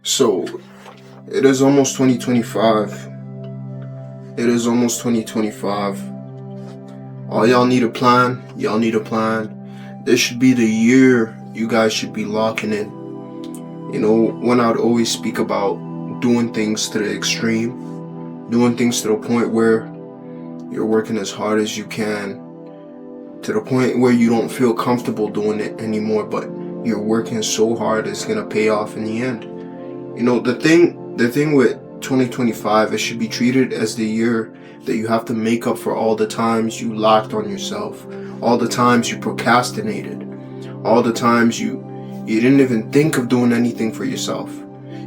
So it is almost 2025. It is almost 2025. All y'all need a plan. Y'all need a plan. This should be the year you guys should be locking in. You know, when I'd always speak about doing things to the extreme, doing things to the point where you're working as hard as you can, to the point where you don't feel comfortable doing it anymore, but you're working so hard it's gonna pay off in the end. You know, the thing with 2025, it should be treated as the year that you have to make up for all the times you lacked on yourself, all the times you procrastinated, all the times you didn't even think of doing anything for yourself.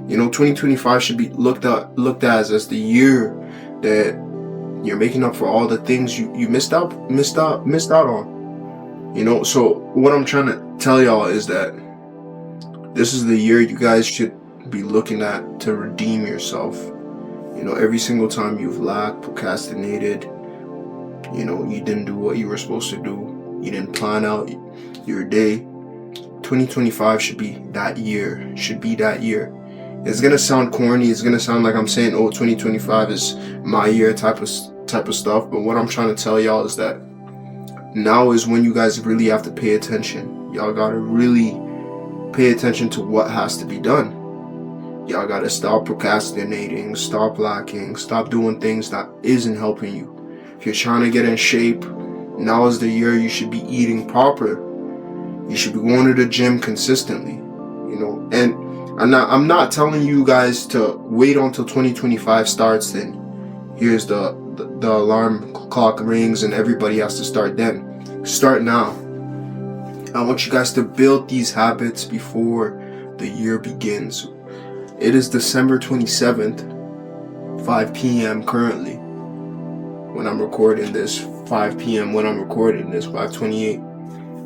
You know, 2025 should be looked at as the year that you're making up for all the things you missed out on. You know, so what I'm trying to tell y'all is that this is the year you guys should be looking at to redeem yourself. You know, every single time you've lacked, procrastinated, you know, you didn't do what you were supposed to do, you didn't plan out your day, 2025 should be that year. It's gonna sound corny, it's gonna sound like I'm saying, oh, 2025 is my year type of stuff, but what I'm trying to tell y'all is that now is when you guys really have to pay attention. Y'all gotta really pay attention to what has to be done. Y'all gotta stop procrastinating, stop lacking, stop doing things that isn't helping you. If you're trying to get in shape, now is the year you should be eating proper. You should be going to the gym consistently, you know. And I'm not telling you guys to wait until 2025 starts, then here's the alarm clock rings and everybody has to start then. Start now. I want you guys to build these habits before the year begins. It is December 27th, 5 p.m. currently. When I'm recording this, 5 p.m. when I'm recording this, 5:28.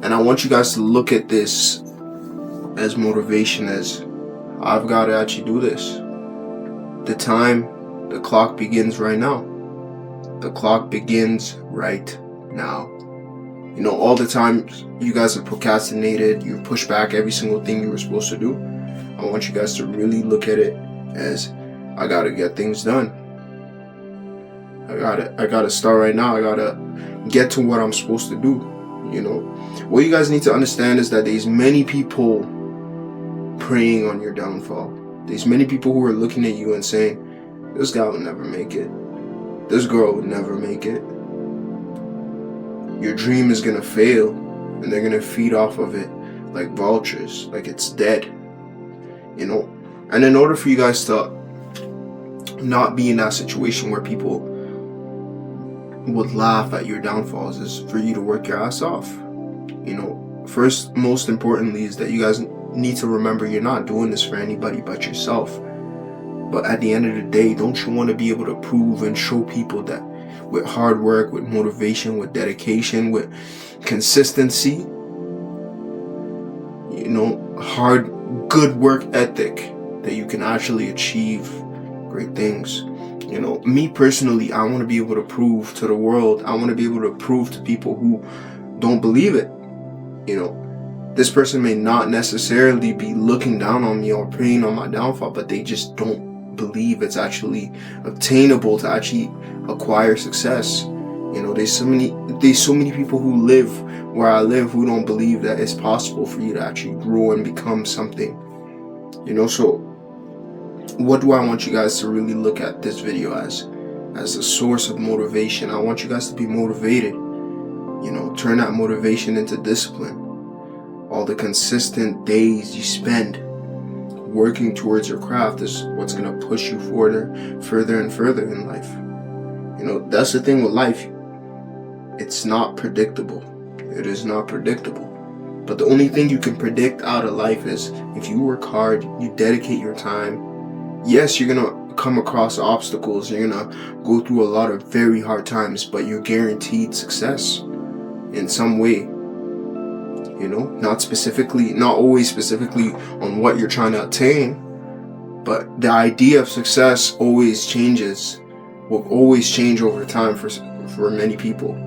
And I want you guys to look at this as motivation, as I've got to actually do this. The clock begins right now. The clock begins right now. You know, all the time you guys have procrastinated, you push back every single thing you were supposed to do. I want you guys to really look at it as I gotta get things done. I gotta start right now. I gotta get to what I'm supposed to do. You know, what you guys need to understand is that there's many people preying on your downfall. There's many people who are looking at you and saying, this guy will never make it. This girl would never make it. Your dream is gonna fail, and they're gonna feed off of it like vultures, like it's dead. You know, and in order for you guys to not be in that situation where people would laugh at your downfalls, is for you to work your ass off. You know, first, most importantly, is that you guys need to remember you're not doing this for anybody but yourself. But at the end of the day, don't you want to be able to prove and show people that with hard work, with motivation, with dedication, with consistency, you know, good work ethic, that you can actually achieve great things. You know, me personally, I want to be able to prove to the world, I want to be able to prove to people who don't believe it. You know, this person may not necessarily be looking down on me or preying on my downfall, but they just don't believe it's actually obtainable to actually acquire success. You know, there's so many people who live where I live who don't believe that it's possible for you to actually grow and become something. You know, so what do I want you guys to really look at this video as a source of motivation? I want you guys to be motivated. You know, turn that motivation into discipline. All the consistent days you spend working towards your craft is what's going to push you further and further in life. You know, that's the thing with life. It's not predictable. It is not predictable. But the only thing you can predict out of life is if you work hard, you dedicate your time. Yes, you're going to come across obstacles. You're going to go through a lot of very hard times, but you're guaranteed success in some way. You know, not always specifically on what you're trying to attain, but the idea of success always changes, will always change over time for many people.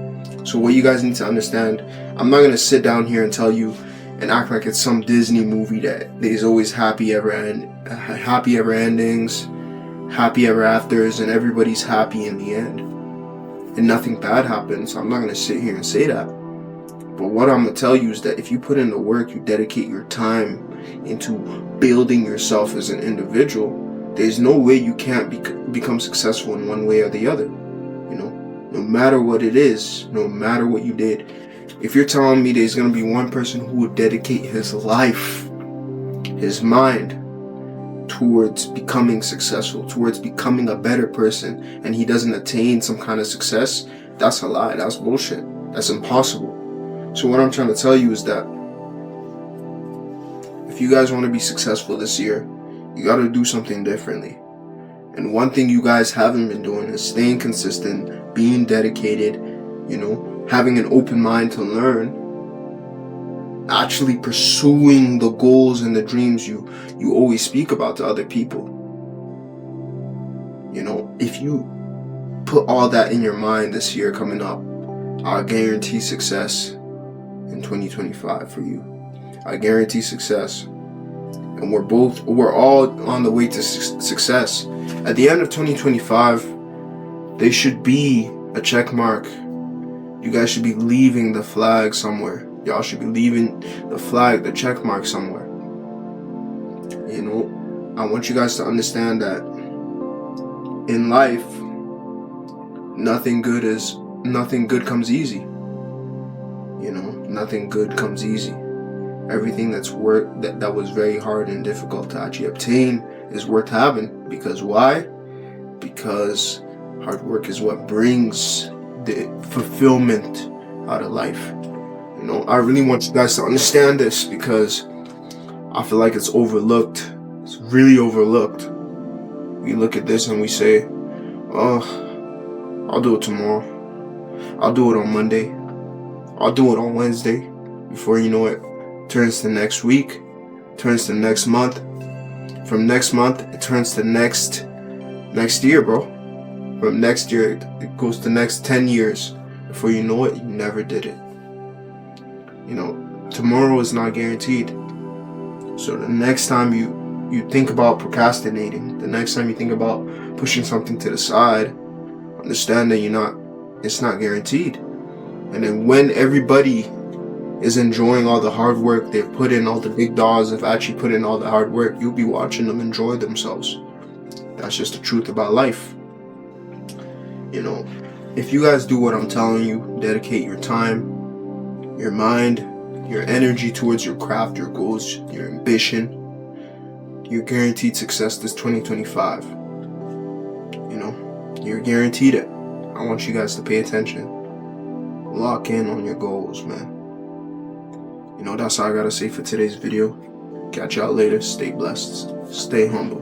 So what you guys need to understand, I'm not going to sit down here and tell you and act like it's some Disney movie that there's always happy ever endings, happy ever afters, and everybody's happy in the end, and nothing bad happens. I'm not gonna sit here and say that. But what I'm gonna tell you is that if you put in the work, you dedicate your time into building yourself as an individual, there's no way you can't become successful in one way or the other. You know, no matter what it is, no matter what you did. If you're telling me there's gonna be one person who would dedicate his life, his mind, towards becoming successful, towards becoming a better person, and he doesn't attain some kind of success, that's a lie. That's bullshit. That's impossible. So what I'm trying to tell you is that if you guys want to be successful this year, you got to do something differently. And one thing you guys haven't been doing is staying consistent, being dedicated, you know, having an open mind to learn, actually pursuing the goals and the dreams you always speak about to other people. You know, if you put all that in your mind this year coming up, I guarantee success in 2025 for you. I guarantee success. And we're all on the way to success. At the end of 2025, there should be a check mark. You guys should be leaving the flag somewhere. Y'all should be leaving the flag, the check mark somewhere. You know, I want you guys to understand that in life, nothing good comes easy. You know, nothing good comes easy. Everything that was very hard and difficult to actually obtain is worth having. Because why? Because hard work is what brings the fulfillment out of life. You know, I really want you guys to understand this because I feel like it's overlooked. It's really overlooked. We look at this and we say, oh, I'll do it tomorrow. I'll do it on Monday. I'll do it on Wednesday. Before you know it, turns to next week, turns to next month. From next month, it turns to next year, bro. From next year, it goes to next 10 years. Before you know it, you never did it. You know, tomorrow is not guaranteed. So the next time you think about procrastinating, the next time you think about pushing something to the side, understand that it's not guaranteed. And then when everybody is enjoying all the hard work they've put in, all the big dogs have actually put in all the hard work, you'll be watching them enjoy themselves. That's just the truth about life. You know, if you guys do what I'm telling you, dedicate your time, your mind, your energy towards your craft, your goals, your ambition, you're guaranteed success this 2025. You know, you're guaranteed it. I want you guys to pay attention. Lock in on your goals, man. You know, that's all I gotta say for today's video. Catch y'all later. Stay blessed. Stay humble.